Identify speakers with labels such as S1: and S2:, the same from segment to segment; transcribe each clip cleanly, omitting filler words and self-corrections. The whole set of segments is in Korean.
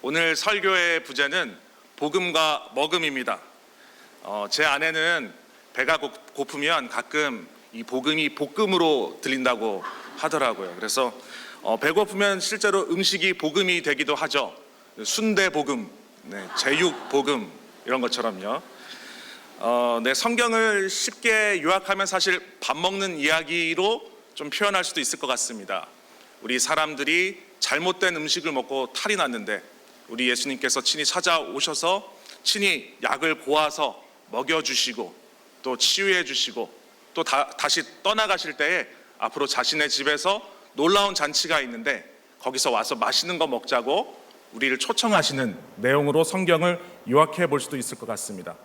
S1: 오늘 설교의 부제는 복음과 먹음입니다. 제 아내는 배가 고프면 가끔 이 복음이 볶음으로 들린다고 하더라고요. 그래서 배고프면 실제로 음식이 복음이 되기도 하죠. 순대 복음, 제육 복음 이런 것처럼요. 성경을 쉽게 요약하면 사실 밥 먹는 이야기로 좀 표현할 수도 있을 것 같습니다. 우리 사람들이 잘못된 음식을 먹고 탈이 났는데 우리 예수님께서 친히 찾아오셔서 친히 약을 고아서 먹여주시고 또 치유해 주시고 또 다시 떠나가실 때에 앞으로 자신의 집에서 놀라운 잔치가 있는데 거기서 와서 맛있는 거 먹자고 우리를 초청하시는 내용으로 성경을 요약해 볼 수도 있을 것 같습니다.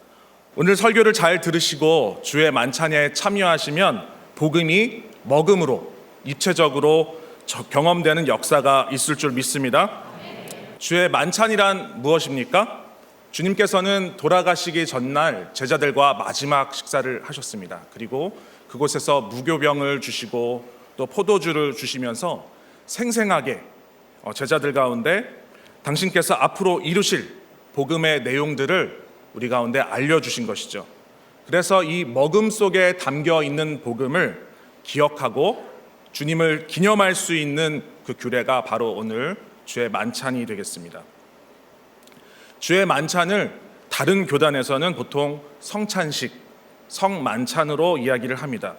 S1: 오늘 설교를 잘 들으시고 주의 만찬에 참여하시면 복음이 먹음으로 입체적으로 경험되는 역사가 있을 줄 믿습니다. 주의 만찬이란 무엇입니까? 주님께서는 돌아가시기 전날 제자들과 마지막 식사를 하셨습니다. 그리고 그곳에서 무교병을 주시고 또 포도주를 주시면서 생생하게 제자들 가운데 당신께서 앞으로 이루실 복음의 내용들을 우리 가운데 알려주신 것이죠. 그래서 이 먹음 속에 담겨 있는 복음을 기억하고 주님을 기념할 수 있는 그 규례가 바로 오늘 주의 만찬이 되겠습니다. 주의 만찬을 다른 교단에서는 보통 성찬식, 성만찬으로 이야기를 합니다.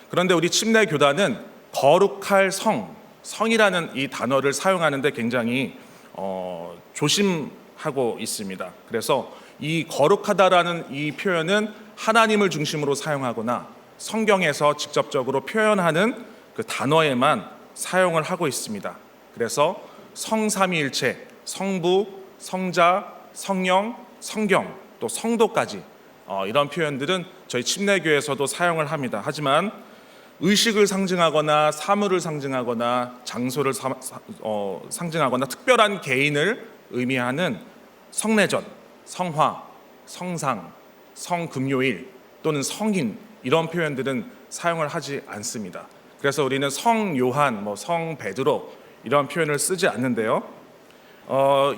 S1: 그런데 우리 침례 교단은 거룩할 성이라는 이 단어를 사용하는데 굉장히 조심하고 있습니다. 그래서 이 거룩하다라는 이 표현은 하나님을 중심으로 사용하거나 성경에서 직접적으로 표현하는 그 단어에만 사용을 하고 있습니다. 그래서 성삼위일체, 성부, 성자, 성령, 성경, 또 성도까지 이런 표현들은 저희 침례교에서도 사용을 합니다. 하지만 의식을 상징하거나 사물을 상징하거나 장소를 상징하거나 특별한 개인을 의미하는 성례전, 성화, 성상, 성금요일 또는 성인 이런 표현들은 사용을 하지 않습니다. 그래서 우리는 성요한, 성베드로 이런 표현을 쓰지 않는데요.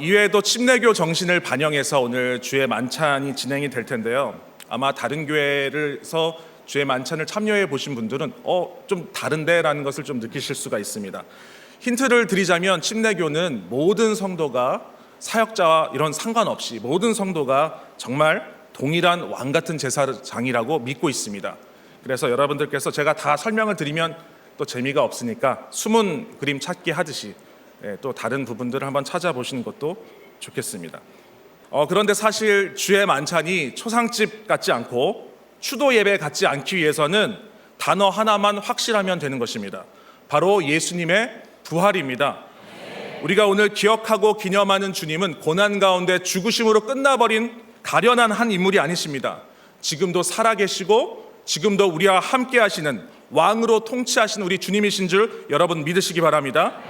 S1: 이외에도 침례교 정신을 반영해서 오늘 주의 만찬이 진행이 될 텐데요. 아마 다른 교회에서 주의 만찬을 참여해 보신 분들은 좀 다른데 라는 것을 좀 느끼실 수가 있습니다. 힌트를 드리자면 침례교는 모든 성도가 사역자와 이런 상관없이 모든 성도가 정말 동일한 왕 같은 제사장이라고 믿고 있습니다. 그래서 여러분들께서 제가 다 설명을 드리면 또 재미가 없으니까 숨은 그림 찾기 하듯이 또 다른 부분들을 한번 찾아보시는 것도 좋겠습니다. 그런데 사실 주의 만찬이 초상집 같지 않고 추도 예배 같지 않기 위해서는 단어 하나만 확실하면 되는 것입니다. 바로 예수님의 부활입니다. 우리가 오늘 기억하고 기념하는 주님은 고난 가운데 죽으심으로 끝나버린 가련한 한 인물이 아니십니다. 지금도 살아계시고 지금도 우리와 함께 하시는 왕으로 통치하시는 우리 주님이신 줄 여러분 믿으시기 바랍니다.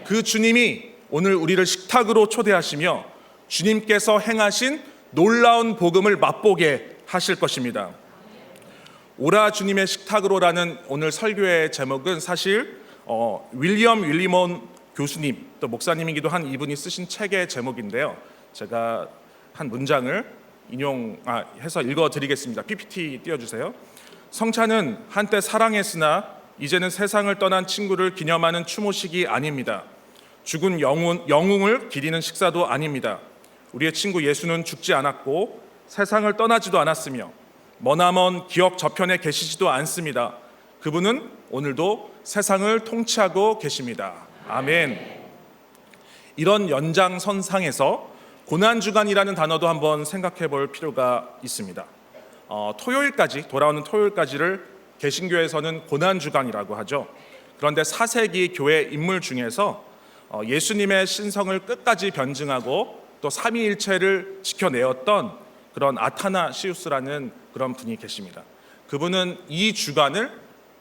S1: 그 주님이 오늘 우리를 식탁으로 초대하시며 주님께서 행하신 놀라운 복음을 맛보게 하실 것입니다. 오라 주님의 식탁으로라는 오늘 설교의 제목은 사실 윌리엄 윌리몬 교수님 또 목사님이기도 한 이분이 쓰신 책의 제목인데요. 제가 한 문장을 인용해서 읽어드리겠습니다. PPT 띄워주세요. 성찬은 한때 사랑했으나 이제는 세상을 떠난 친구를 기념하는 추모식이 아닙니다. 죽은 영웅을 기리는 식사도 아닙니다. 우리의 친구 예수는 죽지 않았고 세상을 떠나지도 않았으며 머나먼 기억 저편에 계시지도 않습니다. 그분은 오늘도 세상을 통치하고 계십니다. 아멘. 이런 연장선상에서 고난주간이라는 단어도 한번 생각해 볼 필요가 있습니다. 돌아오는 토요일까지를 개신교에서는 고난주간이라고 하죠. 그런데 4세기 교회 인물 중에서 예수님의 신성을 끝까지 변증하고 또 삼위일체를 지켜내었던 그런 아타나시우스라는 그런 분이 계십니다. 그분은 이 주간을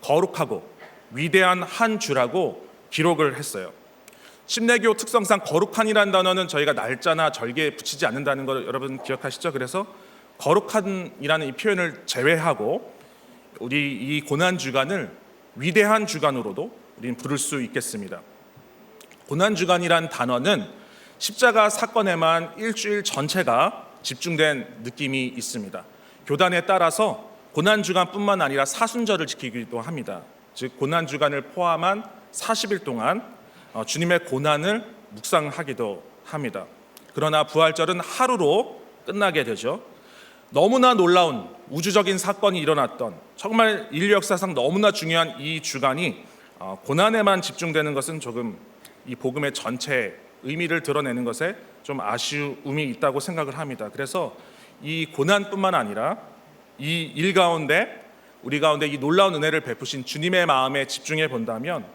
S1: 거룩하고 위대한 한 주라고 기록을 했어요. 침례교 특성상 거룩한이라는 단어는 저희가 날짜나 절기에 붙이지 않는다는 걸 여러분 기억하시죠? 그래서 거룩한이라는 이 표현을 제외하고 우리 이 고난주간을 위대한 주간으로도 우리는 부를 수 있겠습니다. 고난주간이란 단어는 십자가 사건에만 일주일 전체가 집중된 느낌이 있습니다. 교단에 따라서 고난주간뿐만 아니라 사순절을 지키기도 합니다. 즉 고난주간을 포함한 40일 동안 주님의 고난을 묵상하기도 합니다. 그러나 부활절은 하루로 끝나게 되죠. 너무나 놀라운 우주적인 사건이 일어났던, 정말 인류 역사상 너무나 중요한 이 주간이 고난에만 집중되는 것은 조금 이 복음의 전체 의미를 드러내는 것에 좀 아쉬움이 있다고 생각을 합니다. 그래서 이 고난뿐만 아니라 이 일 가운데 우리 가운데 이 놀라운 은혜를 베푸신 주님의 마음에 집중해 본다면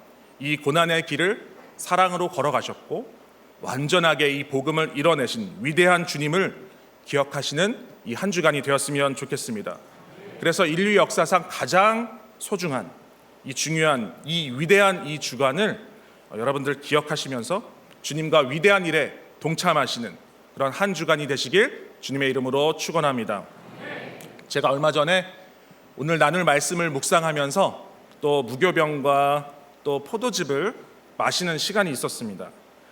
S1: 이 고난의 길을 사랑으로 걸어가셨고 완전하게 이 복음을 이뤄내신 위대한 주님을 기억하시는 이 한 주간이 되었으면 좋겠습니다. 그래서 인류 역사상 가장 소중한 이 중요한 이 위대한 이 주간을 여러분들 기억하시면서 주님과 위대한 일에 동참하시는 그런 한 주간이 되시길 주님의 이름으로 축원합니다. 제가 얼마 전에 오늘 나눌 말씀을 묵상하면서 또 무교병과 또 포도즙을 마시는 시간이 있었습니다.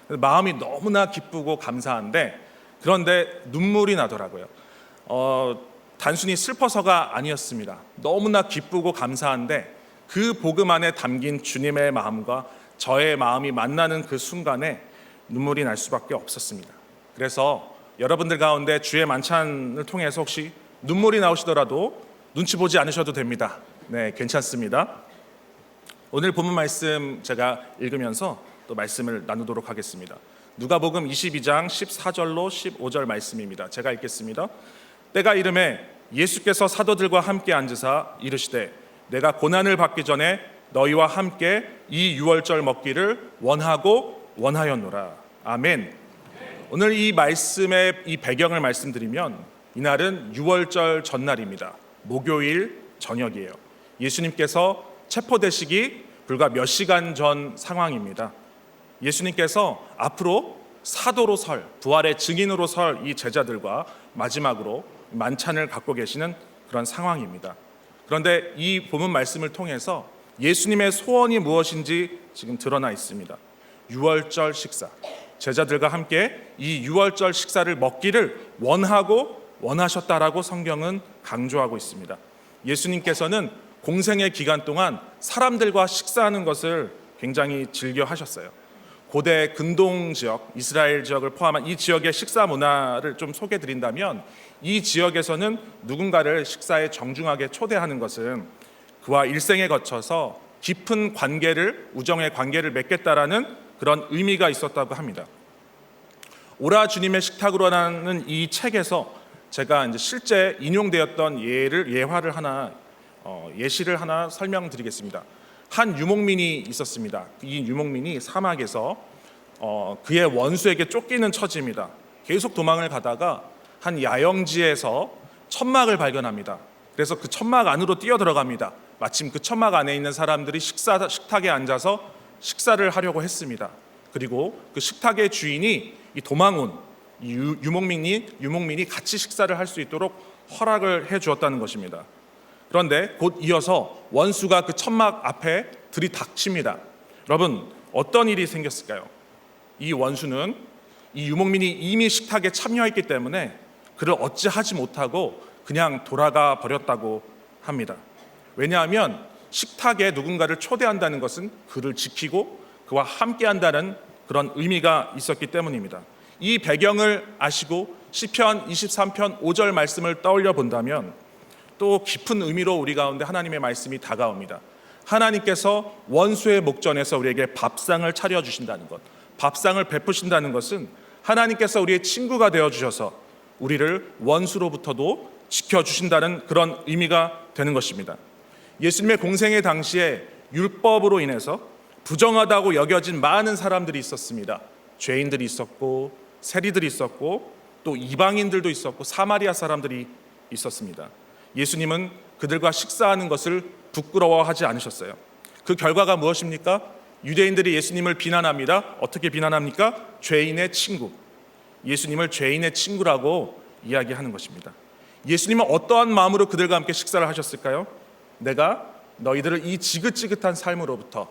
S1: 마음이 너무나 기쁘고 감사한데 그런데 눈물이 나더라고요. 단순히 슬퍼서가 아니었습니다. 너무나 기쁘고 감사한데 그 복음 안에 담긴 주님의 마음과 저의 마음이 만나는 그 순간에 눈물이 날 수밖에 없었습니다. 그래서 여러분들 가운데 주의 만찬을 통해서 혹시 눈물이 나오시더라도 눈치 보지 않으셔도 됩니다. 네, 괜찮습니다. 오늘 본문 말씀 제가 읽으면서 또 말씀을 나누도록 하겠습니다. 누가복음 22장 14절로 15절 말씀입니다. 제가 읽겠습니다. 때가 이르매 예수께서 사도들과 함께 앉으사 이르시되 내가 고난을 받기 전에 너희와 함께 이 유월절 먹기를 원하고 원하였노라. 아멘. 오늘 이 말씀의 이 배경을 말씀드리면 이날은 유월절 전날입니다. 목요일 저녁이에요. 예수님께서 체포되시기 불과 몇 시간 전 상황입니다. 예수님께서 앞으로 사도로 설, 부활의 증인으로 설 이 제자들과 마지막으로 만찬을 갖고 계시는 그런 상황입니다. 그런데 이 본문 말씀을 통해서 예수님의 소원이 무엇인지 지금 드러나 있습니다. 유월절 식사, 제자들과 함께 이 유월절 식사를 먹기를 원하고 원하셨다라고 성경은 강조하고 있습니다. 예수님께서는 공생의 기간 동안 사람들과 식사하는 것을 굉장히 즐겨 하셨어요. 고대 근동 지역, 이스라엘 지역을 포함한 이 지역의 식사 문화를 좀 소개해 드린다면 이 지역에서는 누군가를 식사에 정중하게 초대하는 것은 그와 일생에 거쳐서 깊은 관계를, 우정의 관계를 맺겠다라는 그런 의미가 있었다고 합니다. 오라 주님의 식탁으로라는 이 책에서 제가 이제 실제 인용되었던 예화를 하나, 예시를 하나 설명드리겠습니다. 한 유목민이 있었습니다. 이 유목민이 사막에서 그의 원수에게 쫓기는 처지입니다. 계속 도망을 가다가 한 야영지에서 천막을 발견합니다. 그래서 그 천막 안으로 뛰어들어갑니다. 마침 그 천막 안에 있는 사람들이 식탁에 앉아서 식사를 하려고 했습니다. 그리고 그 식탁의 주인이 이 도망 온 유목민이 같이 식사를 할 수 있도록 허락을 해 주었다는 것입니다. 그런데 곧 이어서 원수가 그 천막 앞에 들이닥칩니다. 여러분, 어떤 일이 생겼을까요? 이 원수는 이 유목민이 이미 식탁에 참여했기 때문에 그를 어찌하지 못하고 그냥 돌아가 버렸다고 합니다. 왜냐하면 식탁에 누군가를 초대한다는 것은 그를 지키고 그와 함께한다는 그런 의미가 있었기 때문입니다. 이 배경을 아시고 시편 23편 5절 말씀을 떠올려 본다면 또 깊은 의미로 우리 가운데 하나님의 말씀이 다가옵니다. 하나님께서 원수의 목전에서 우리에게 밥상을 차려주신다는 것, 밥상을 베푸신다는 것은 하나님께서 우리의 친구가 되어주셔서 우리를 원수로부터도 지켜주신다는 그런 의미가 되는 것입니다. 예수님의 공생의 당시에 율법으로 인해서 부정하다고 여겨진 많은 사람들이 있었습니다. 죄인들이 있었고 세리들이 있었고 또 이방인들도 있었고 사마리아 사람들이 있었습니다. 예수님은 그들과 식사하는 것을 부끄러워하지 않으셨어요. 그 결과가 무엇입니까? 유대인들이 예수님을 비난합니다. 어떻게 비난합니까? 죄인의 친구. 예수님을 죄인의 친구라고 이야기하는 것입니다. 예수님은 어떠한 마음으로 그들과 함께 식사를 하셨을까요? 내가 너희들을 이 지긋지긋한 삶으로부터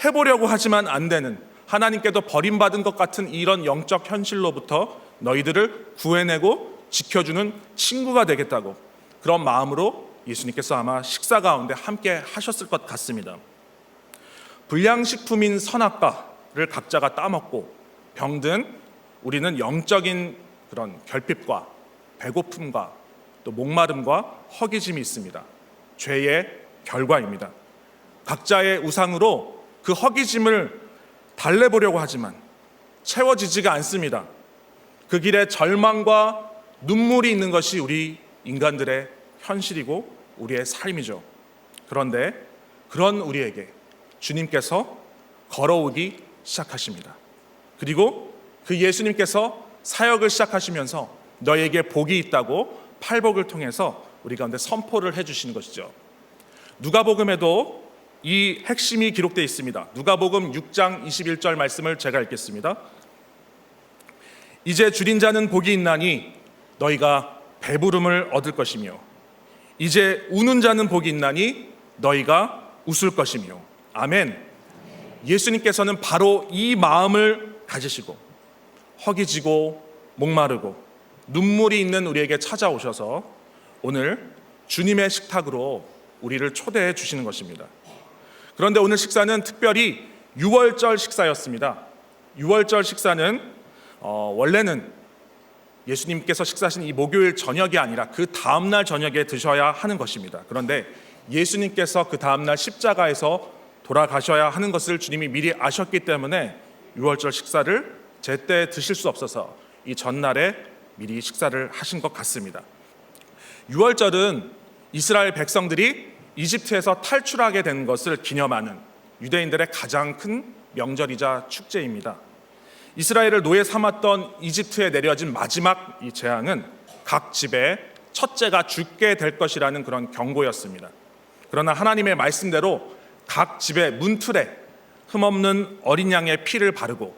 S1: 해보려고 하지만 안 되는, 하나님께도 버림받은 것 같은 이런 영적 현실로부터 너희들을 구해내고 지켜주는 친구가 되겠다고, 그런 마음으로 예수님께서 아마 식사 가운데 함께 하셨을 것 같습니다. 불량식품인 선악과를 각자가 따먹고 병든 우리는 영적인 그런 결핍과 배고픔과 또 목마름과 허기짐이 있습니다. 죄의 결과입니다. 각자의 우상으로 그 허기짐을 달래보려고 하지만 채워지지가 않습니다. 그 길에 절망과 눈물이 있는 것이 우리 인간들의 현실이고 우리의 삶이죠. 그런데 그런 우리에게 주님께서 걸어오기 시작하십니다. 그리고 그 예수님께서 사역을 시작하시면서 너에게 복이 있다고 팔복을 통해서 우리 가운데 선포를 해주시는 것이죠. 누가복음에도 이 핵심이 기록되어 있습니다. 누가복음 6장 21절 말씀을 제가 읽겠습니다. 이제 줄인 자는 복이 있나니 너희가 배부름을 얻을 것이며 이제 우는 자는 복이 있나니 너희가 웃을 것이며. 아멘. 예수님께서는 바로 이 마음을 가지시고 허기지고 목마르고 눈물이 있는 우리에게 찾아오셔서 오늘 주님의 식탁으로 우리를 초대해 주시는 것입니다. 그런데 오늘 식사는 특별히 유월절 식사였습니다. 유월절 식사는 원래는 예수님께서 식사하신 이 목요일 저녁이 아니라 그 다음날 저녁에 드셔야 하는 것입니다. 그런데 예수님께서 그 다음날 십자가에서 돌아가셔야 하는 것을 주님이 미리 아셨기 때문에 유월절 식사를 제때 드실 수 없어서 이 전날에 미리 식사를 하신 것 같습니다. 유월절은 이스라엘 백성들이 이집트에서 탈출하게 된 것을 기념하는 유대인들의 가장 큰 명절이자 축제입니다. 이스라엘을 노예 삼았던 이집트에 내려진 마지막 이 재앙은 각 집에 첫째가 죽게 될 것이라는 그런 경고였습니다. 그러나 하나님의 말씀대로 각 집의 문틀에 흠없는 어린 양의 피를 바르고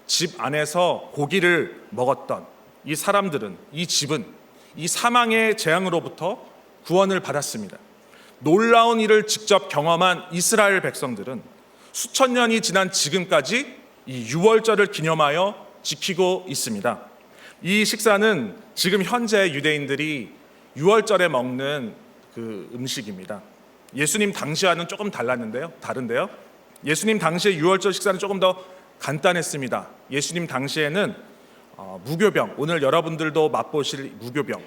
S1: 집 안에서 고기를 먹었던 이 사람들은, 이 집은 이 사망의 재앙으로부터 구원을 받았습니다. 놀라운 일을 직접 경험한 이스라엘 백성들은 수천 년이 지난 지금까지 이 유월절을 기념하여 지키고 있습니다. 이 식사는 지금 현재 유대인들이 유월절에 먹는 그 음식입니다. 예수님 당시와는 조금 다른데요. 예수님 당시의 유월절 식사는 조금 더 간단했습니다. 예수님 당시에는 무교병, 오늘 여러분들도 맛보실 무교병,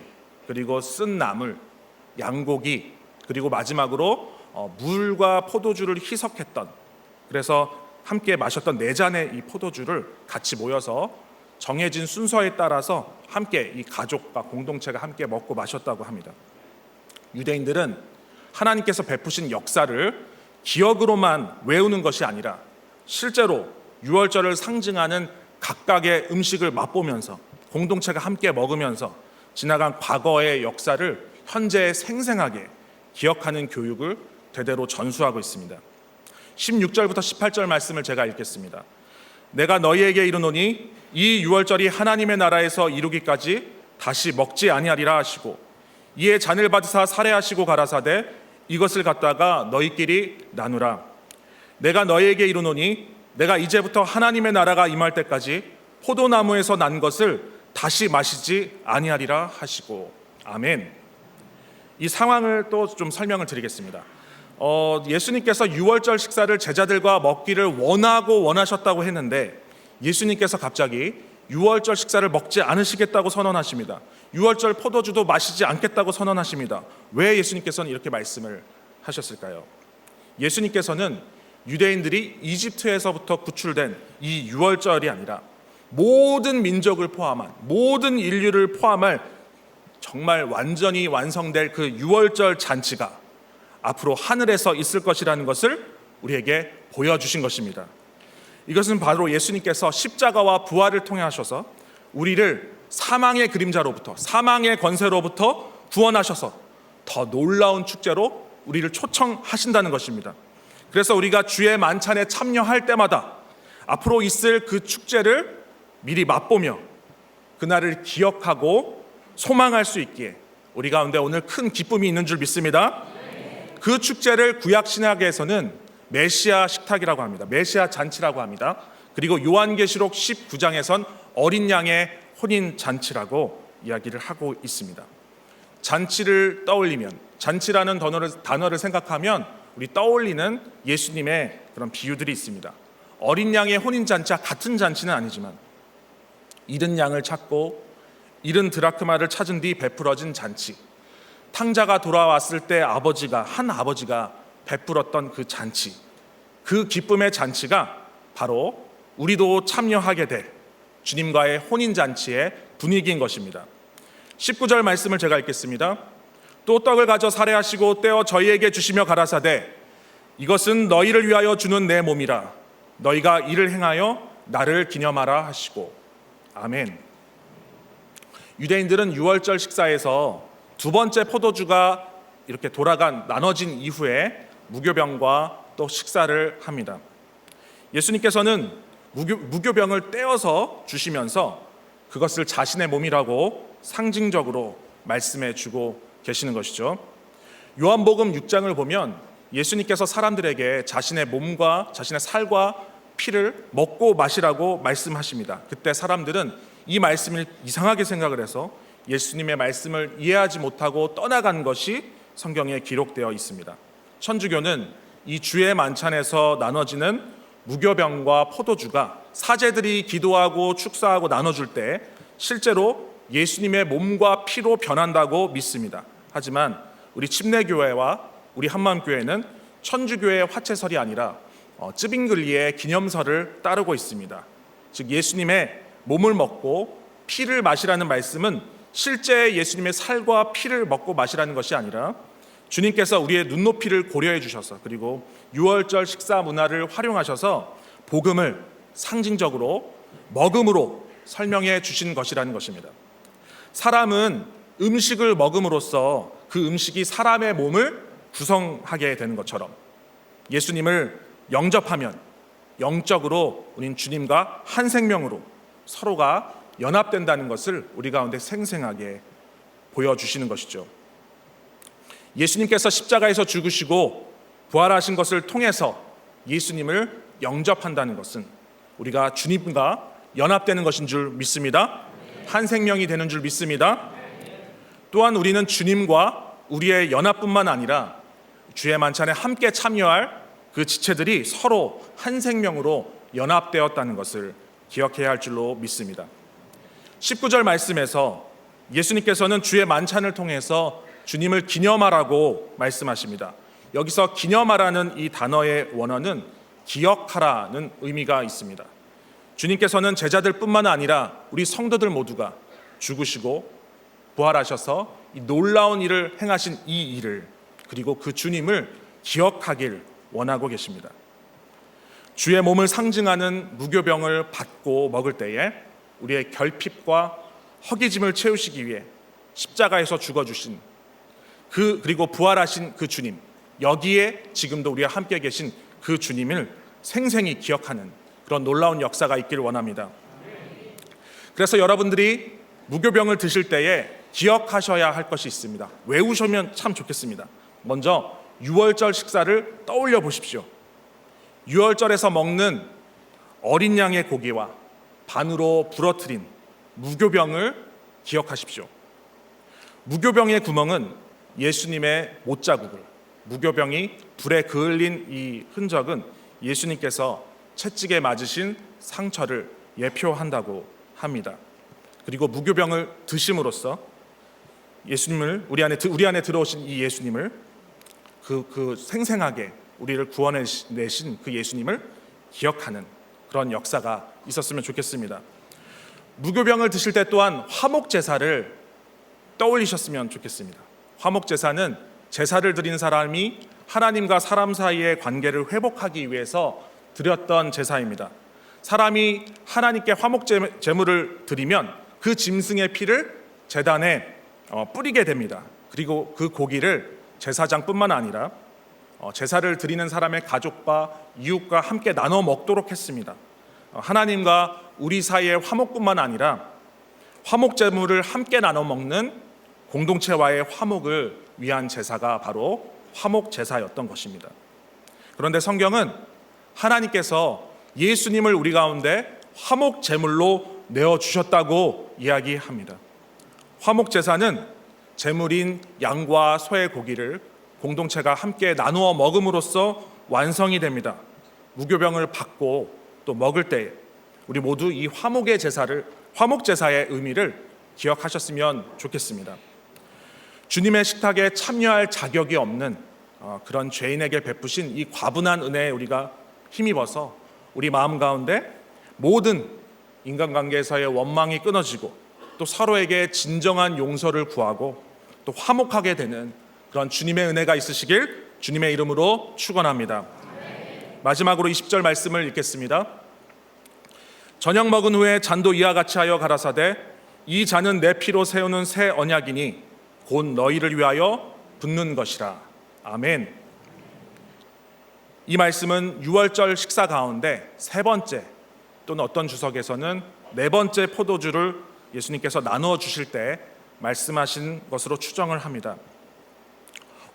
S1: 그리고 쓴 나물, 양고기, 그리고 마지막으로 물과 포도주를 희석했던, 그래서 함께 마셨던 4잔의 이 포도주를 같이 모여서 정해진 순서에 따라서 함께 이 가족과 공동체가 함께 먹고 마셨다고 합니다. 유대인들은 하나님께서 베푸신 역사를 기억으로만 외우는 것이 아니라 실제로 유월절을 상징하는 각각의 음식을 맛보면서 공동체가 함께 먹으면서 지나간 과거의 역사를 현재 생생하게 기억하는 교육을 대대로 전수하고 있습니다. 16절부터 18절 말씀을 제가 읽겠습니다. 내가 너희에게 이르노니 이 유월절이 하나님의 나라에서 이루기까지 다시 먹지 아니하리라 하시고 이에 잔을 받으사 살해하시고 가라사대 이것을 갖다가 너희끼리 나누라. 내가 너희에게 이르노니 내가 이제부터 하나님의 나라가 임할 때까지 포도나무에서 난 것을 다시 마시지 아니하리라 하시고. 아멘. 이 상황을 또 좀 설명을 드리겠습니다. 예수님께서 유월절 식사를 제자들과 먹기를 원하셨다고 했는데 예수님께서 갑자기 유월절 식사를 먹지 않으시겠다고 선언하십니다. 유월절 포도주도 마시지 않겠다고 선언하십니다. 왜 예수님께서는 이렇게 말씀을 하셨을까요? 예수님께서는 유대인들이 이집트에서부터 구출된 이 유월절이 아니라 모든 민족을 포함한, 모든 인류를 포함할 정말 완전히 완성될 그 유월절 잔치가 앞으로 하늘에서 있을 것이라는 것을 우리에게 보여주신 것입니다. 이것은 바로 예수님께서 십자가와 부활을 통해 하셔서 우리를 사망의 그림자로부터, 사망의 권세로부터 구원하셔서 더 놀라운 축제로 우리를 초청하신다는 것입니다. 그래서 우리가 주의 만찬에 참여할 때마다 앞으로 있을 그 축제를 미리 맛보며 그날을 기억하고 소망할 수 있기에 우리 가운데 오늘 큰 기쁨이 있는 줄 믿습니다. 그 축제를 구약 신약에서는 메시아 식탁이라고 합니다. 메시아 잔치라고 합니다. 그리고 요한계시록 19장에선 어린 양의 혼인 잔치라고 이야기를 하고 있습니다. 잔치를 떠올리면, 잔치라는 단어를 생각하면 우리 떠올리는 예수님의 그런 비유들이 있습니다. 어린 양의 혼인 잔치와 같은 잔치는 아니지만 잃은 양을 찾고 잃은 드라크마를 찾은 뒤 베풀어진 잔치, 탕자가 돌아왔을 때 한 아버지가 베풀었던 그 잔치, 그 기쁨의 잔치가 바로 우리도 참여하게 될 주님과의 혼인잔치의 분위기인 것입니다. 19절 말씀을 제가 읽겠습니다. 또 떡을 가져 살해하시고 떼어 저희에게 주시며 가라사대 이것은 너희를 위하여 주는 내 몸이라 너희가 이를 행하여 나를 기념하라 하시고. 아멘. 유대인들은 유월절 식사에서 두 번째 포도주가 이렇게 나눠진 이후에 무교병과 또 식사를 합니다. 예수님께서는 무교병을 떼어서 주시면서 그것을 자신의 몸이라고 상징적으로 말씀해 주고 계시는 것이죠. 요한복음 6장을 보면 예수님께서 사람들에게 자신의 몸과 자신의 살과 피를 먹고 마시라고 말씀하십니다. 그때 사람들은 이 말씀을 이상하게 생각을 해서 예수님의 말씀을 이해하지 못하고 떠나간 것이 성경에 기록되어 있습니다. 천주교는 이 주의 만찬에서 나눠지는 무교병과 포도주가 사제들이 기도하고 축사하고 나눠줄 때 실제로 예수님의 몸과 피로 변한다고 믿습니다. 하지만 우리 침례교회와 우리 한마음교회는 천주교의 화채설이 아니라 쯔빙글리의 기념설을 따르고 있습니다. 즉 예수님의 몸을 먹고 피를 마시라는 말씀은 실제 예수님의 살과 피를 먹고 마시라는 것이 아니라 주님께서 우리의 눈높이를 고려해 주셔서 그리고 유월절 식사 문화를 활용하셔서 복음을 상징적으로 먹음으로 설명해 주신 것이라는 것입니다. 사람은 음식을 먹음으로써 그 음식이 사람의 몸을 구성하게 되는 것처럼 예수님을 영접하면 영적으로 우린 주님과 한 생명으로 서로가 연합된다는 것을 우리 가운데 생생하게 보여주시는 것이죠. 예수님께서 십자가에서 죽으시고 부활하신 것을 통해서 예수님을 영접한다는 것은 우리가 주님과 연합되는 것인 줄 믿습니다. 한 생명이 되는 줄 믿습니다. 또한 우리는 주님과 우리의 연합뿐만 아니라 주의 만찬에 함께 참여할 그 지체들이 서로 한 생명으로 연합되었다는 것을 기억해야 할 줄로 믿습니다. 19절 말씀에서 예수님께서는 주의 만찬을 통해서 주님을 기념하라고 말씀하십니다. 여기서 기념하라는 이 단어의 원어는 기억하라는 의미가 있습니다. 주님께서는 제자들뿐만 아니라 우리 성도들 모두가 죽으시고 부활하셔서 이 놀라운 일을 행하신 이 일을 그리고 그 주님을 기억하길 원하고 계십니다. 주의 몸을 상징하는 무교병을 받고 먹을 때에 우리의 결핍과 허기짐을 채우시기 위해 십자가에서 죽어주신 그리고 부활하신 그 주님, 여기에 지금도 우리와 함께 계신 그 주님을 생생히 기억하는 그런 놀라운 역사가 있길 원합니다. 그래서 여러분들이 무교병을 드실 때에 기억하셔야 할 것이 있습니다. 외우시면 참 좋겠습니다. 먼저 유월절 식사를 떠올려 보십시오. 유월절에서 먹는 어린 양의 고기와 반으로 부러뜨린 무교병을 기억하십시오. 무교병의 구멍은 예수님의 못자국을, 무교병이 불에 그을린 이 흔적은 예수님께서 채찍에 맞으신 상처를 예표한다고 합니다. 그리고 무교병을 드심으로써 예수님을 우리 안에 들어오신 이 예수님을 그 생생하게 우리를 구원해내신 그 예수님을 기억하는 그런 역사가 있었으면 좋겠습니다. 무교병을 드실 때 또한 화목제사를 떠올리셨으면 좋겠습니다. 화목제사는 제사를 드린 사람이 하나님과 사람 사이의 관계를 회복하기 위해서 드렸던 제사입니다. 사람이 하나님께 화목제물을 드리면 그 짐승의 피를 제단에 뿌리게 됩니다. 그리고 그 고기를 제사장뿐만 아니라 제사를 드리는 사람의 가족과 이웃과 함께 나눠 먹도록 했습니다. 하나님과 우리 사이의 화목뿐만 아니라 화목제물을 함께 나눠 먹는 공동체와의 화목을 위한 제사가 바로 화목제사였던 것입니다. 그런데 성경은 하나님께서 예수님을 우리 가운데 화목 제물로 내어 주셨다고 이야기합니다. 화목 제사는 제물인 양과 소의 고기를 공동체가 함께 나누어 먹음으로써 완성이 됩니다. 무교병을 받고 또 먹을 때에 우리 모두 이 화목 제사의 의미를 기억하셨으면 좋겠습니다. 주님의 식탁에 참여할 자격이 없는 그런 죄인에게 베푸신 이 과분한 은혜에 우리가 힘입어서 우리 마음 가운데 모든 인간관계에서의 원망이 끊어지고 또 서로에게 진정한 용서를 구하고 또 화목하게 되는 그런 주님의 은혜가 있으시길 주님의 이름으로 축원합니다. 마지막으로 20절 말씀을 읽겠습니다. 저녁 먹은 후에 잔도 이와 같이 하여 가라사대 이 잔은 내 피로 세우는 새 언약이니 곧 너희를 위하여 붓는 것이라. 아멘. 이 말씀은 유월절 식사 가운데 세 번째 또는 어떤 주석에서는 네 번째 포도주를 예수님께서 나누어 주실 때 말씀하신 것으로 추정을 합니다.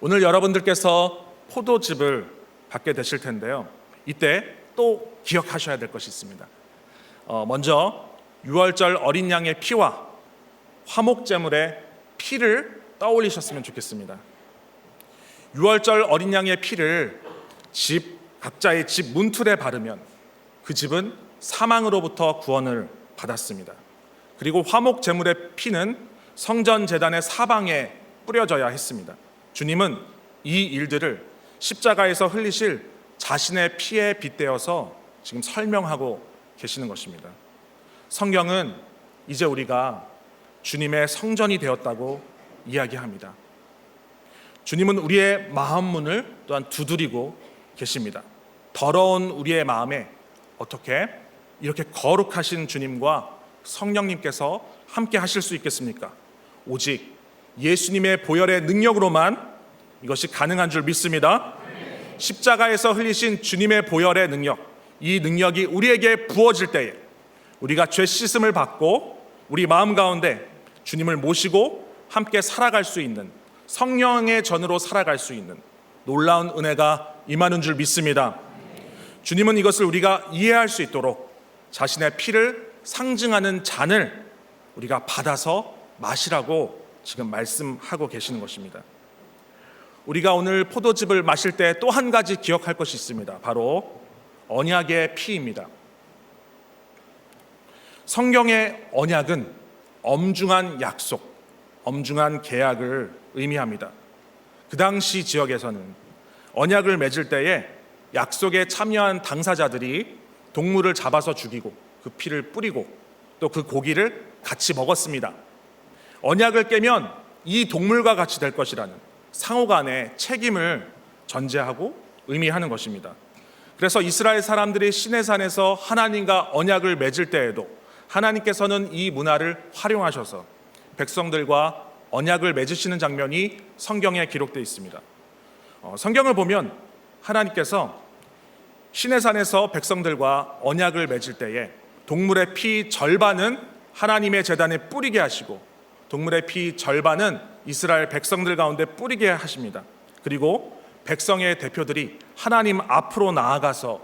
S1: 오늘 여러분들께서 포도즙을 받게 되실 텐데요. 이때 또 기억하셔야 될 것이 있습니다. 먼저 유월절 어린 양의 피와 화목제물의 피를 떠올리셨으면 좋겠습니다. 유월절 어린 양의 피를 각자의 집 문틀에 바르면 그 집은 사망으로부터 구원을 받았습니다. 그리고 화목제물의 피는 성전 제단의 사방에 뿌려져야 했습니다. 주님은 이 일들을 십자가에서 흘리실 자신의 피에 빗대어서 지금 설명하고 계시는 것입니다. 성경은 이제 우리가 주님의 성전이 되었다고 이야기합니다. 주님은 우리의 마음 문을 또한 두드리고 계십니다. 더러운 우리의 마음에 어떻게 이렇게 거룩하신 주님과 성령님께서 함께 하실 수 있겠습니까? 오직 예수님의 보혈의 능력으로만 이것이 가능한 줄 믿습니다. 십자가에서 흘리신 주님의 보혈의 능력, 이 능력이 우리에게 부어질 때에 우리가 죄 씻음을 받고 우리 마음 가운데 주님을 모시고 함께 살아갈 수 있는, 성령의 전으로 살아갈 수 있는 놀라운 은혜가 임하는 줄 믿습니다. 주님은 이것을 우리가 이해할 수 있도록 자신의 피를 상징하는 잔을 우리가 받아서 마시라고 지금 말씀하고 계시는 것입니다. 우리가 오늘 포도즙을 마실 때 또 한 가지 기억할 것이 있습니다. 바로 언약의 피입니다. 성경의 언약은 엄중한 약속, 엄중한 계약을 의미합니다. 그 당시 지역에서는 언약을 맺을 때에 약속에 참여한 당사자들이 동물을 잡아서 죽이고 그 피를 뿌리고 또 그 고기를 같이 먹었습니다. 언약을 깨면 이 동물과 같이 될 것이라는 상호 간의 책임을 전제하고 의미하는 것입니다. 그래서 이스라엘 사람들이 시내산에서 하나님과 언약을 맺을 때에도 하나님께서는 이 문화를 활용하셔서 백성들과 언약을 맺으시는 장면이 성경에 기록되어 있습니다. 성경을 보면 하나님께서 시내산에서 백성들과 언약을 맺을 때에 동물의 피 절반은 하나님의 제단에 뿌리게 하시고 동물의 피 절반은 이스라엘 백성들 가운데 뿌리게 하십니다. 그리고 백성의 대표들이 하나님 앞으로 나아가서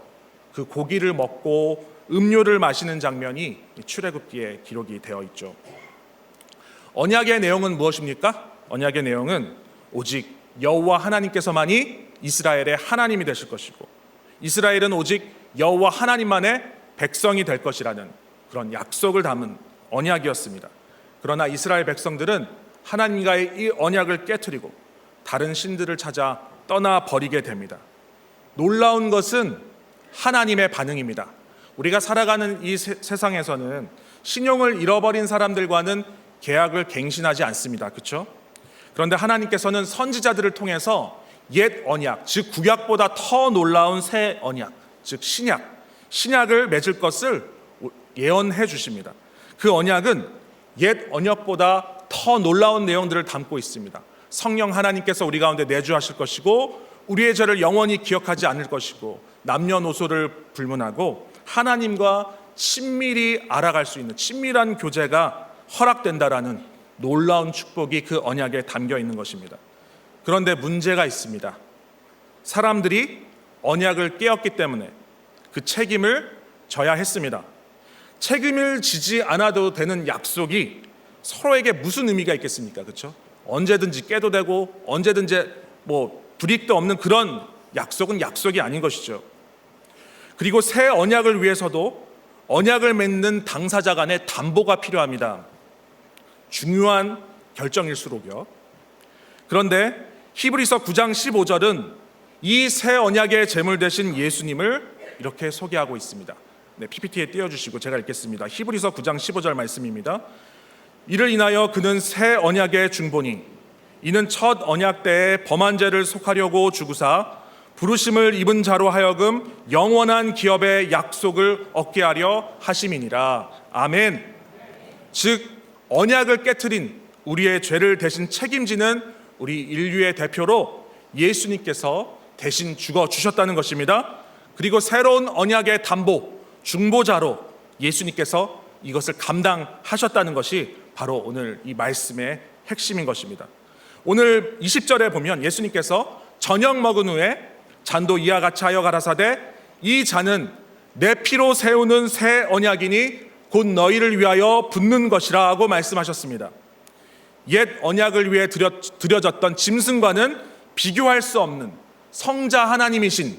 S1: 그 고기를 먹고 음료를 마시는 장면이 출애굽기에 기록이 되어 있죠. 언약의 내용은 무엇입니까? 언약의 내용은 오직 여호와 하나님께서만이 이스라엘의 하나님이 되실 것이고 이스라엘은 오직 여호와 하나님만의 백성이 될 것이라는 그런 약속을 담은 언약이었습니다. 그러나 이스라엘 백성들은 하나님과의 이 언약을 깨트리고 다른 신들을 찾아 떠나버리게 됩니다. 놀라운 것은 하나님의 반응입니다. 우리가 살아가는 이 세상에서는 신용을 잃어버린 사람들과는 계약을 갱신하지 않습니다. 그렇죠? 그런데 하나님께서는 선지자들을 통해서 옛 언약, 즉 구약보다 더 놀라운 새 언약, 즉 신약을 맺을 것을 예언해 주십니다. 그 언약은 옛 언약보다 더 놀라운 내용들을 담고 있습니다. 성령 하나님께서 우리 가운데 내주하실 것이고 우리의 죄를 영원히 기억하지 않을 것이고 남녀노소를 불문하고 하나님과 친밀히 알아갈 수 있는 친밀한 교제가 허락된다라는 놀라운 축복이 그 언약에 담겨 있는 것입니다. 그런데 문제가 있습니다. 사람들이 언약을 깨었기 때문에 그 책임을 져야 했습니다. 책임을 지지 않아도 되는 약속이 서로에게 무슨 의미가 있겠습니까? 그렇죠? 언제든지 깨도 되고 언제든지 불이익도 없는 그런 약속은 약속이 아닌 것이죠. 그리고 새 언약을 위해서도 언약을 맺는 당사자 간의 담보가 필요합니다. 중요한 결정일수록요. 그런데 히브리서 9장 15절은 이 새 언약의 제물 되신 예수님을 이렇게 소개하고 있습니다. PPT에 띄워주시고 제가 읽겠습니다. 히브리서 9장 15절 말씀입니다. 이를 인하여 그는 새 언약의 중보니 이는 첫 언약 때에 범한 죄를 속하려고 주구사 부르심을 입은 자로 하여금 영원한 기업의 약속을 얻게 하려 하심이니라. 아멘. 즉 언약을 깨트린 우리의 죄를 대신 책임지는 우리 인류의 대표로 예수님께서 대신 죽어 주셨다는 것입니다. 그리고 새로운 언약의 담보, 중보자로 예수님께서 이것을 감당하셨다는 것이 바로 오늘 이 말씀의 핵심인 것입니다. 오늘 20절에 보면 예수님께서 저녁 먹은 후에 잔도 이와 같이 하여 가라사대 이 잔은 내 피로 세우는 새 언약이니 곧 너희를 위하여 붓는 것이라고 말씀하셨습니다. 옛 언약을 위해 드려졌던 짐승과는 비교할 수 없는 성자 하나님이신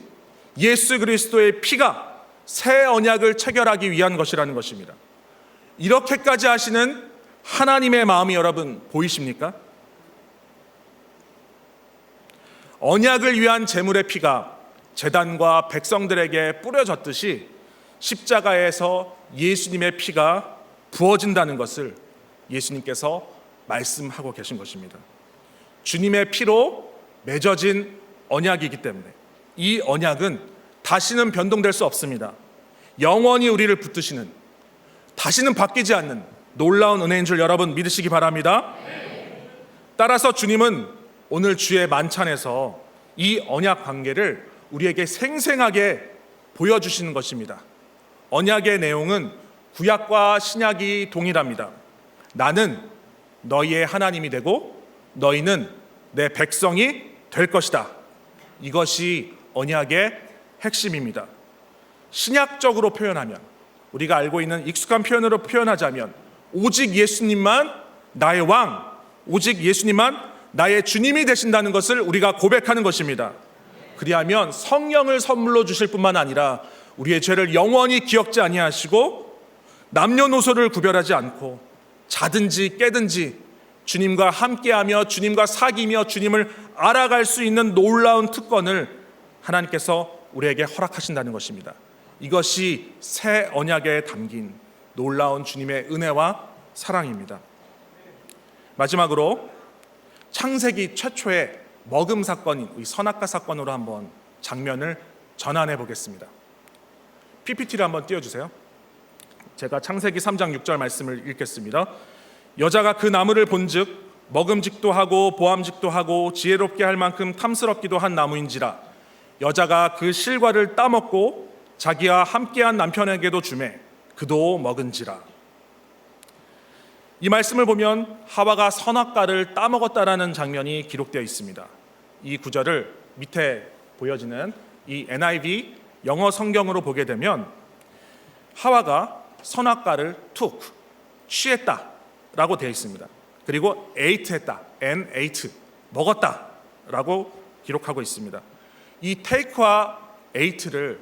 S1: 예수 그리스도의 피가 새 언약을 체결하기 위한 것이라는 것입니다. 이렇게까지 하시는 하나님의 마음이 여러분 보이십니까? 언약을 위한 제물의 피가 제단과 백성들에게 뿌려졌듯이 십자가에서 예수님의 피가 부어진다는 것을 예수님께서 말씀하고 계신 것입니다. 주님의 피로 맺어진 언약이기 때문에 이 언약은 다시는 변동될 수 없습니다. 영원히 우리를 붙드시는, 다시는 바뀌지 않는 놀라운 은혜인 줄 여러분 믿으시기 바랍니다. 따라서 주님은 오늘 주의 만찬에서 이 언약 관계를 우리에게 생생하게 보여주시는 것입니다. 언약의 내용은 구약과 신약이 동일합니다. 나는 너희의 하나님이 되고 너희는 내 백성이 될 것이다. 이것이 언약의 핵심입니다. 신약적으로 표현하면, 우리가 알고 있는 익숙한 표현으로 표현하자면 오직 예수님만 나의 왕, 오직 예수님만 나의 주님이 되신다는 것을 우리가 고백하는 것입니다. 그리하면 성령을 선물로 주실 뿐만 아니라 우리의 죄를 영원히 기억지 아니하시고 남녀노소를 구별하지 않고 자든지 깨든지 주님과 함께하며 주님과 사귀며 주님을 알아갈 수 있는 놀라운 특권을 하나님께서 우리에게 허락하신다는 것입니다. 이것이 새 언약에 담긴 놀라운 주님의 은혜와 사랑입니다. 마지막으로 창세기 최초의 먹음 사건인 이 선악과 사건으로 한번 장면을 전환해 보겠습니다. PPT를 한번 띄워주세요. 제가 창세기 3장 6절 말씀을 읽겠습니다. 여자가 그 나무를 본즉 먹음직도 하고 보암직도 하고 지혜롭게 할 만큼 탐스럽기도 한 나무인지라 여자가 그 실과를 따먹고 자기와 함께한 남편에게도 주매 그도 먹은지라. 이 말씀을 보면 하와가 선악과를 따먹었다라는 장면이 기록되어 있습니다. 이 구절을 밑에 보여지는 이 NIV 영어 성경으로 보게 되면 하와가 선악과를 took, 취했다라고 되어 있습니다. 그리고 ate 했다, and ate, 먹었다라고 기록하고 있습니다. 이 take와 ate를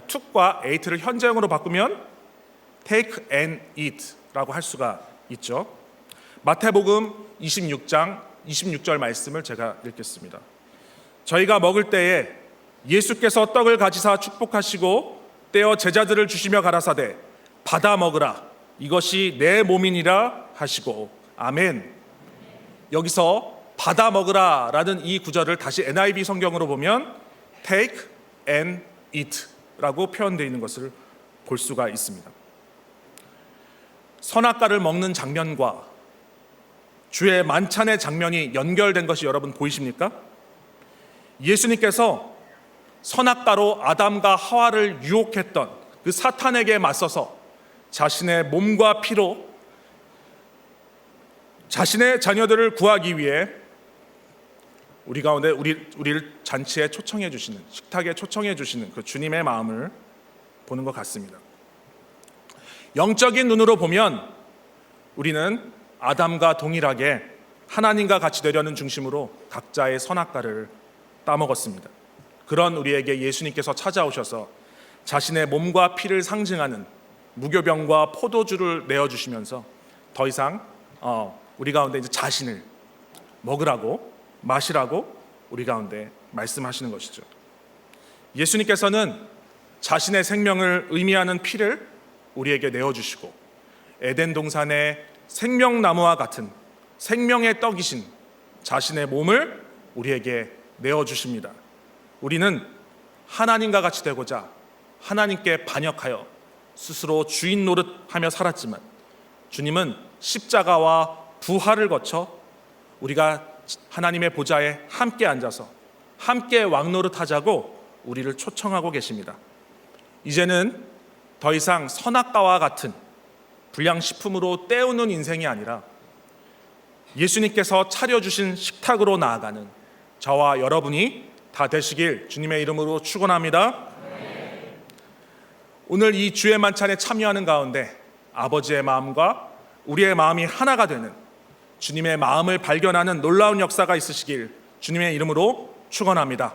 S1: took과 ate를 현재형으로 바꾸면 take and eat라고 할 수가 있죠. 마태복음 26장 26절 말씀을 제가 읽겠습니다. 저희가 먹을 때에 예수께서 떡을 가지사 축복하시고 떼어 제자들을 주시며 가라사대 받아 먹으라 이것이 내 몸이니라 하시고 아멘. 여기서 받아 먹으라 라는 이 구절을 다시 NIV 성경으로 보면 take and eat 라고 표현되어 있는 것을 볼 수가 있습니다. 선악과를 먹는 장면과 주의 만찬의 장면이 연결된 것이 여러분 보이십니까? 예수님께서 선악과로 아담과 하와를 유혹했던 그 사탄에게 맞서서 자신의 몸과 피로 자신의 자녀들을 구하기 위해 우리 가운데 우리를 잔치에 초청해 주시는, 식탁에 초청해 주시는 그 주님의 마음을 보는 것 같습니다. 영적인 눈으로 보면 우리는 아담과 동일하게 하나님과 같이 되려는 중심으로 각자의 선악과를 따먹었습니다. 그런 우리에게 예수님께서 찾아오셔서 자신의 몸과 피를 상징하는 무교병과 포도주를 내어주시면서 더 이상 우리 가운데 이제 자신을 먹으라고 마시라고 우리 가운데 말씀하시는 것이죠. 예수님께서는 자신의 생명을 의미하는 피를 우리에게 내어주시고 에덴 동산의 생명나무와 같은 생명의 떡이신 자신의 몸을 우리에게 내어주십니다. 우리는 하나님과 같이 되고자 하나님께 반역하여 스스로 주인 노릇하며 살았지만 주님은 십자가와 부활을 거쳐 우리가 하나님의 보좌에 함께 앉아서 함께 왕노릇하자고 우리를 초청하고 계십니다. 이제는 더 이상 선악과와 같은 불량식품으로 때우는 인생이 아니라 예수님께서 차려주신 식탁으로 나아가는 저와 여러분이 다 되시길 주님의 이름으로 축원합니다. 오늘 이 주의 만찬에 참여하는 가운데 아버지의 마음과 우리의 마음이 하나가 되는 주님의 마음을 발견하는 놀라운 역사가 있으시길 주님의 이름으로 축원합니다.